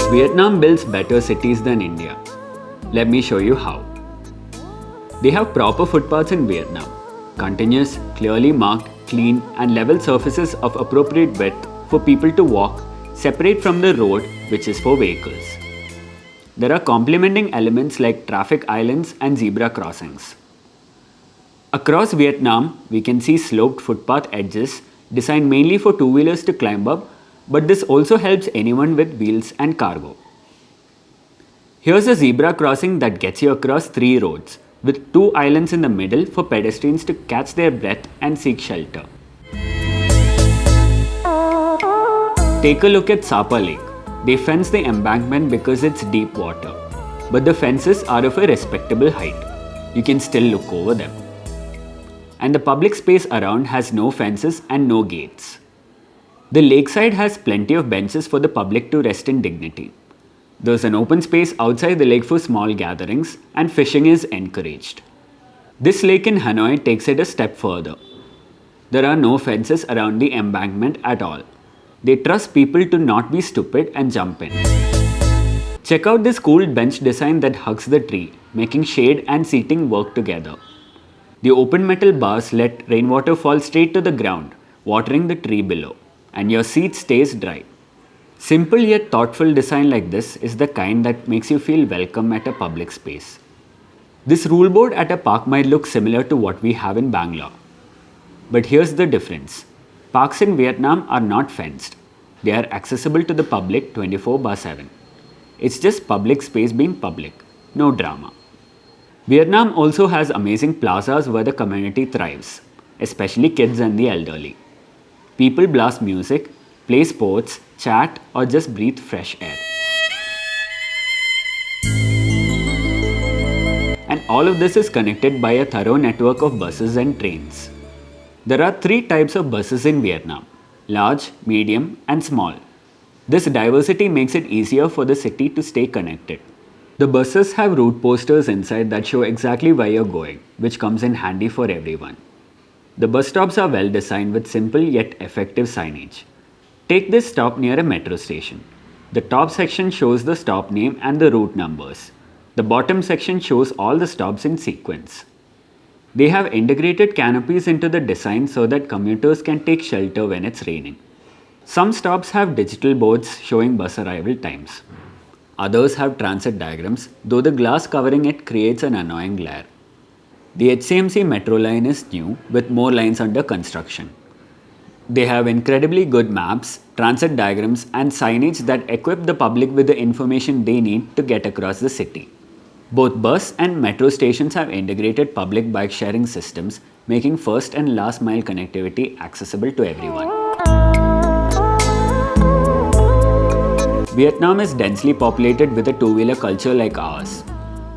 Vietnam builds better cities than India. Let me show you how. They have proper footpaths in Vietnam. Continuous, clearly marked, clean and level surfaces of appropriate width for people to walk, separate from the road which is for vehicles. There are complementing elements like traffic islands and zebra crossings. Across Vietnam, we can see sloped footpath edges designed mainly for two-wheelers to climb up, but this also helps anyone with wheels and cargo. Here's a zebra crossing that gets you across 3 roads, with 2 islands in the middle for pedestrians to catch their breath and seek shelter. Take a look at Sapa Lake. They fence the embankment because it's deep water, but the fences are of a respectable height. You can still look over them. And the public space around has no fences and no gates. The lakeside has plenty of benches for the public to rest in dignity. There's an open space outside the lake for small gatherings and fishing is encouraged. This lake in Hanoi takes it a step further. There are no fences around the embankment at all. They trust people to not be stupid and jump in. Check out this cool bench design that hugs the tree, making shade and seating work together. The open metal bars let rainwater fall straight to the ground, watering the tree below, and your seat stays dry. Simple yet thoughtful design like this is the kind that makes you feel welcome at a public space. This rule board at a park might look similar to what we have in Bangalore. But here's the difference. Parks in Vietnam are not fenced. They are accessible to the public 24/7. It's just public space being public, no drama. Vietnam also has amazing plazas where the community thrives, especially kids and the elderly. People blast music, play sports, chat, or just breathe fresh air. And all of this is connected by a thorough network of buses and trains. There are 3 types of buses in Vietnam: large, medium, and small. This diversity makes it easier for the city to stay connected. The buses have route posters inside that show exactly where you're going, which comes in handy for everyone. The bus stops are well designed with simple yet effective signage. Take this stop near a metro station. The top section shows the stop name and the route numbers. The bottom section shows all the stops in sequence. They have integrated canopies into the design so that commuters can take shelter when it's raining. Some stops have digital boards showing bus arrival times. Others have transit diagrams, though the glass covering it creates an annoying glare. The HCMC metro line is new, with more lines under construction. They have incredibly good maps, transit diagrams, and signage that equip the public with the information they need to get across the city. Both bus and metro stations have integrated public bike sharing systems, making first and last mile connectivity accessible to everyone. Vietnam is densely populated with a two-wheeler culture like ours.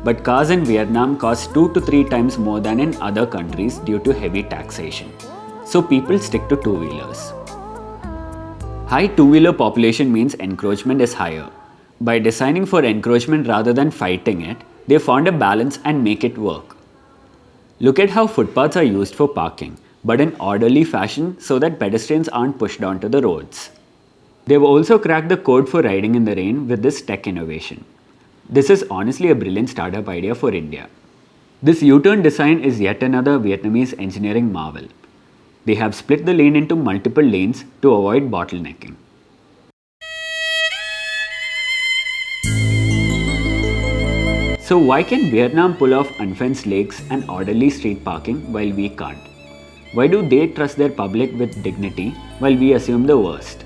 But cars in Vietnam cost 2 to 3 times more than in other countries due to heavy taxation. So people stick to two-wheelers. High two-wheeler population means encroachment is higher. By designing for encroachment rather than fighting it, they found a balance and make it work. Look at how footpaths are used for parking, but in orderly fashion so that pedestrians aren't pushed onto the roads. They've also cracked the code for riding in the rain with this tech innovation. This is honestly a brilliant startup idea for India. This U-turn design is yet another Vietnamese engineering marvel. They have split the lane into multiple lanes to avoid bottlenecking. So why can Vietnam pull off unfenced lakes and orderly street parking while we can't? Why do they trust their public with dignity while we assume the worst?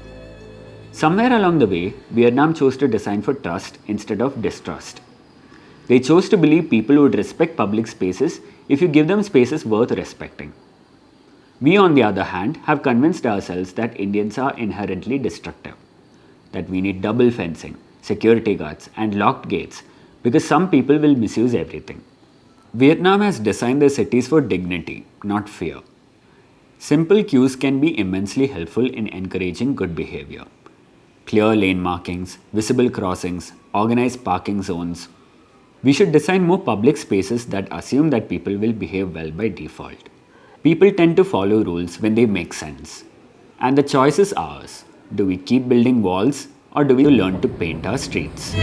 Somewhere along the way, Vietnam chose to design for trust instead of distrust. They chose to believe people would respect public spaces if you give them spaces worth respecting. We, on the other hand, have convinced ourselves that Indians are inherently destructive, that we need double fencing, security guards, and locked gates because some people will misuse everything. Vietnam has designed their cities for dignity, not fear. Simple cues can be immensely helpful in encouraging good behavior. Clear lane markings, visible crossings, organized parking zones. We should design more public spaces that assume that people will behave well by default. People tend to follow rules when they make sense. And the choice is ours. Do we keep building walls Or do we learn to paint our streets?